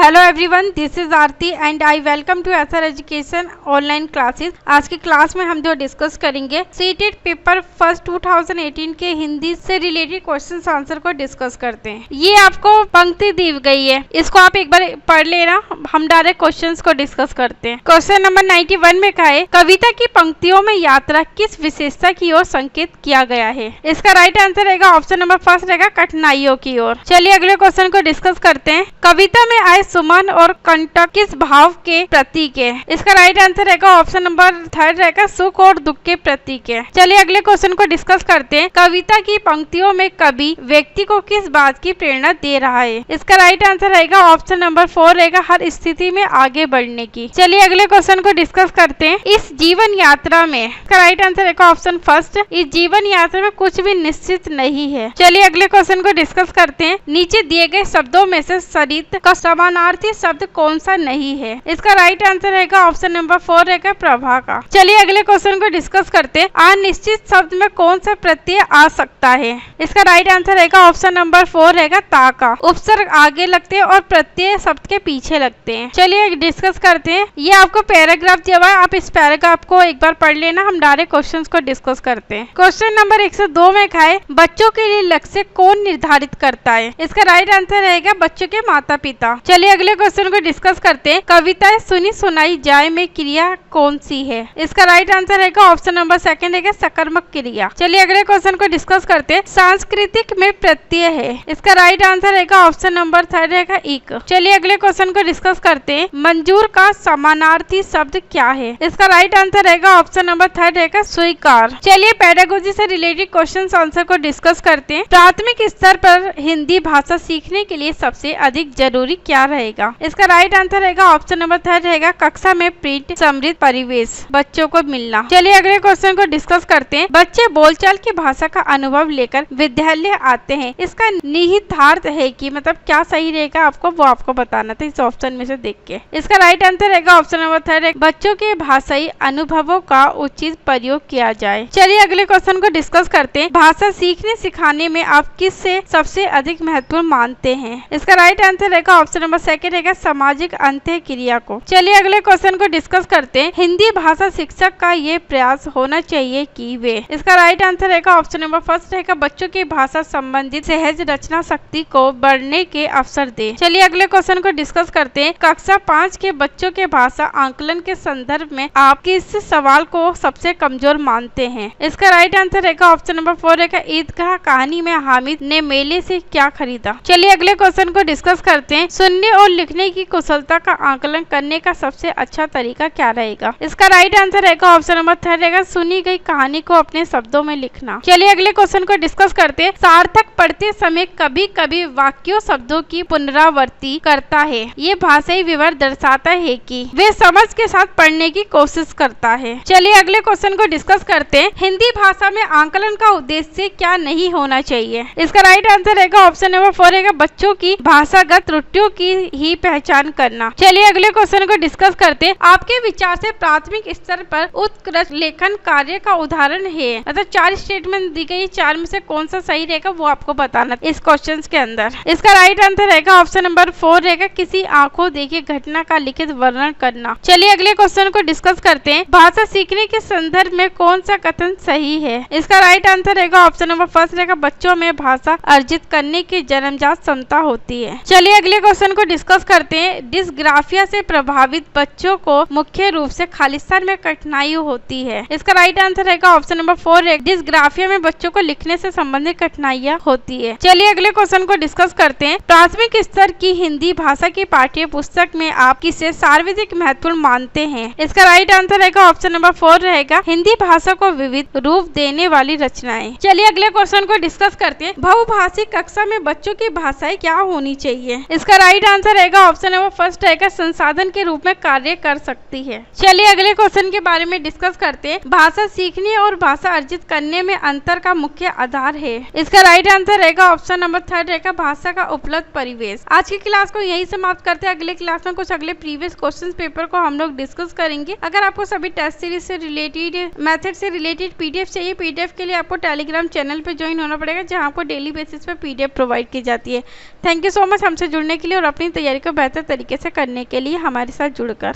Hello everyone, this is Aarti and I welcome to SR education online classes. आज की class में हम जो डिस्कस करेंगे सीटेट पेपर फर्स्ट 2018 के हिंदी से रिलेटेड क्वेश्चन आंसर को डिस्कस करते हैं। ये आपको पंक्ति दी गई है, इसको आप एक बार पढ़ लेना। हम डायरेक्ट क्वेश्चंस को डिस्कस करते हैं। क्वेश्चन नंबर 91 में कहा है, कविता की पंक्तियों में यात्रा किस विशेषता की ओर संकेत किया गया है। इसका राइट आंसर रहेगा ऑप्शन नंबर फर्स्ट रहेगा कठिनाइयों की ओर। चलिए अगले क्वेश्चन को डिस्कस करते हैं। कविता में आए सुमन और कंटक किस भाव के प्रतीक है। इसका राइट आंसर रहेगा ऑप्शन नंबर थर्ड रहेगा सुख और दुख के प्रतीक है। चलिए अगले क्वेश्चन को डिस्कस करते हैं। कविता की पंक्तियों में कवि व्यक्ति को किस बात की प्रेरणा दे रहा है। इसका राइट आंसर रहेगा ऑप्शन नंबर 4 रहेगा हर स्थिति में आगे बढ़ने की। चलिए अगले क्वेश्चन को डिस्कस करते हैं। इस जीवन यात्रा में इसका राइट आंसर रहेगा ऑप्शन फर्स्ट, इस जीवन यात्रा में कुछ भी निश्चित नहीं है। चलिए अगले क्वेश्चन को डिस्कस करते हैं। नीचे दिए गए शब्दों में से सरित का समानार्थी शब्द कौन सा नहीं है। इसका राइट आंसर रहेगा ऑप्शन नंबर 4 रहेगा प्रभा का। चलिए अगले क्वेश्चन को डिस्कस करते हैं। अनिश्चित शब्द में कौन सा प्रत्यय आ सकता है। इसका राइट आंसर रहेगा ऑप्शन नंबर 4 रहेगा ता का। उपसर्ग आगे लगते हैं और प्रत्यय शब्द के पीछे लगते हैं। चलिए डिस्कस करते हैं। ये आपको पैराग्राफ दिया हुआ है, आप इस पैराग्राफ को एक बार पढ़ लेना। हम डायरेक्ट क्वेश्चन को डिस्कस करते हैं। क्वेश्चन नंबर 102 में खाए बच्चों के लिए लक्ष्य कौन निर्धारित करता है। इसका राइट आंसर रहेगा बच्चों के माता पिता। चलिए अगले क्वेश्चन को डिस्कस करते हैं। कविताएं सुनी सुनाई जाए में क्रिया कौन सी है। इसका राइट आंसर रहेगा ऑप्शन नंबर सेकंड रहेगा सकर्मक क्रिया। चलिए अगले क्वेश्चन को डिस्कस करते हैं। सांस्कृतिक में प्रत्यय है। इसका राइट आंसर रहेगा ऑप्शन नंबर थर्ड रहेगा इक। चलिए अगले क्वेश्चन को डिस्कस करते हैं। मंजूर का समानार्थी शब्द क्या है। इसका राइट आंसर रहेगा ऑप्शन नंबर थर्ड रहेगा स्वीकार। चलिए पेडागोजी से रिलेटेड क्वेश्चन आंसर को डिस्कस करते हैं। प्राथमिक स्तर पर हिंदी भाषा सीखने के लिए सबसे अधिक जरूरी क्या रहेगा। इसका राइट आंसर रहेगा ऑप्शन नंबर थर्ड रहेगा कक्षा में प्रिंट समृद्ध परिवेश बच्चों को मिलना। चलिए अगले क्वेश्चन को डिस्कस करते हैं। बच्चे बोलचाल की भाषा का अनुभव लेकर विद्यालय आते हैं। इसका निहितार्थ है कि मतलब क्या सही रहेगा आपको वो आपको बताना था इस ऑप्शन में से देख के। इसका राइट आंसर रहेगा ऑप्शन नंबर थर्ड बच्चों के भाषाई अनुभवों का उचित प्रयोग किया जाए। चलिए अगले क्वेश्चन को डिस्कस करते हैं। भाषा सीखने सिखाने में आप किससे सबसे अधिक महत्वपूर्ण मानते हैं। इसका राइट आंसर रहेगा ऑप्शन नंबर सेकंड रहेगा सामाजिक अंत्य क्रिया को। चलिए अगले क्वेश्चन को डिस्कस करते हैं। हिंदी भाषा शिक्षक का ये प्रयास होना चाहिए कि वे। इसका राइट आंसर रहेगा ऑप्शन नंबर फर्स्ट रहेगा बच्चों की भाषा संबंधित सहज रचना शक्ति को बढ़ने के अवसर दे। चलिए अगले क्वेश्चन को डिस्कस करते हैं। कक्षा 5 के बच्चों के भाषा आंकलन के संदर्भ में आप किस सवाल को सबसे कमजोर मानते हैं। इसका राइट आंसर रहेगा ऑप्शन नंबर 4 रहेगा ईदगाह कहानी में हामिद ने मेले से क्या खरीदा। चलिए अगले क्वेश्चन को डिस्कस करते हैं। सुनने और लिखने की कुशलता का आकलन करने का सबसे अच्छा तरीका क्या रहेगा। इसका राइट आंसर रहेगा ऑप्शन नंबर थर्ड रहेगा सुनी गई कहानी को अपने शब्दों में लिखना। चलिए अगले क्वेश्चन को डिस्कस करते हैं। सार्थक पढ़ते समय कभी कभी वाक्यों शब्दों की पुनरावृत्ति करता है। ये भाषाई विवरण दर्शाता है कि वे समझ के साथ पढ़ने की कोशिश करता है। चलिए अगले क्वेश्चन को डिस्कस करते हैं। हिंदी भाषा में आंकलन का उद्देश्य क्या नहीं होना चाहिए। इसका राइट आंसर रहेगा ऑप्शन नंबर 4 रहेगा बच्चों की भाषागत त्रुटियों की ही पहचान करना। चलिए अगले क्वेश्चन को डिस्कस करते हैं। आपके विचार से प्राथमिक स्तर पर उत्कृष्ट लेखन कार्य का उदाहरण है। मतलब 4 स्टेटमेंट दी गई, 4 में से कौन सा सही रहेगा वो आपको बताना इस क्वेश्चन के अंदर। इसका राइट आंसर रहेगा ऑप्शन नंबर 4 रहेगा किसी आंखों देखी घटना का लिखित वर्णन करना। चलिए अगले क्वेश्चन को डिस्कस करते हैं। भाषा सीखने के संदर्भ में कौन सा कथन सही है। इसका राइट आंसर रहेगा ऑप्शन नंबर फर्स्ट रहेगा बच्चों में भाषा अर्जित करने की जन्मजात क्षमता होती है। चलिए अगले क्वेश्चन को डिस्कस करते हैं। डिस्ग्राफिया से प्रभावित बच्चों को मुख्य रूप से खालिस्तान में कठिनाई होती है। इसका राइट आंसर रहेगा ऑप्शन नंबर 4 है डिस्ग्राफिया में बच्चों को लिखने से संबंधित कठिनाइयां होती है। चलिए अगले क्वेश्चन को डिस्कस करते हैं। प्राथमिक स्तर की हिंदी भाषा की पाठ्य पुस्तक में आप किसे सर्वाधिक महत्वपूर्ण मानते हैं। इसका राइट आंसर रहेगा ऑप्शन नंबर 4 रहेगा हिंदी भाषा को विविध रूप देने वाली रचनाएं। चलिए अगले क्वेश्चन को डिस्कस करते हैं। बहुभाषी कक्षा में बच्चों की भाषाएं क्या होनी चाहिए। इसका राइट आंसर रहेगा ऑप्शन नंबर फर्स्ट रहेगा संसाधन के रूप में कार्य कर सकती है। चलिए अगले क्वेश्चन के बारे में डिस्कस करते हैं। भाषा सीखने और भाषा अर्जित करने में अंतर का मुख्य आधार है। इसका राइट आंसर रहेगा ऑप्शन नंबर थर्ड रहेगा भाषा का उपलब्ध परिवेश। आज की क्लास को यही समाप्त करते हैं। अगले क्लास में कुछ अगले प्रीवियस क्वेश्चन पेपर को हम लोग डिस्कस करेंगे। अगर आपको सभी टेस्ट सीरीज से रिलेटेड मेथड से रिलेटेड पीडीएफ चाहिए, पीडीएफ के लिए आपको टेलीग्राम चैनल पे ज्वाइन होना पड़ेगा, जहां आपको डेली बेसिस पे पीडीएफ प्रोवाइड की जाती है। थैंक यू सो मच हमसे जुड़ने के लिए और अपनी तैयारी को बेहतर तरीके से करने के लिए हमारे साथ जुड़कर।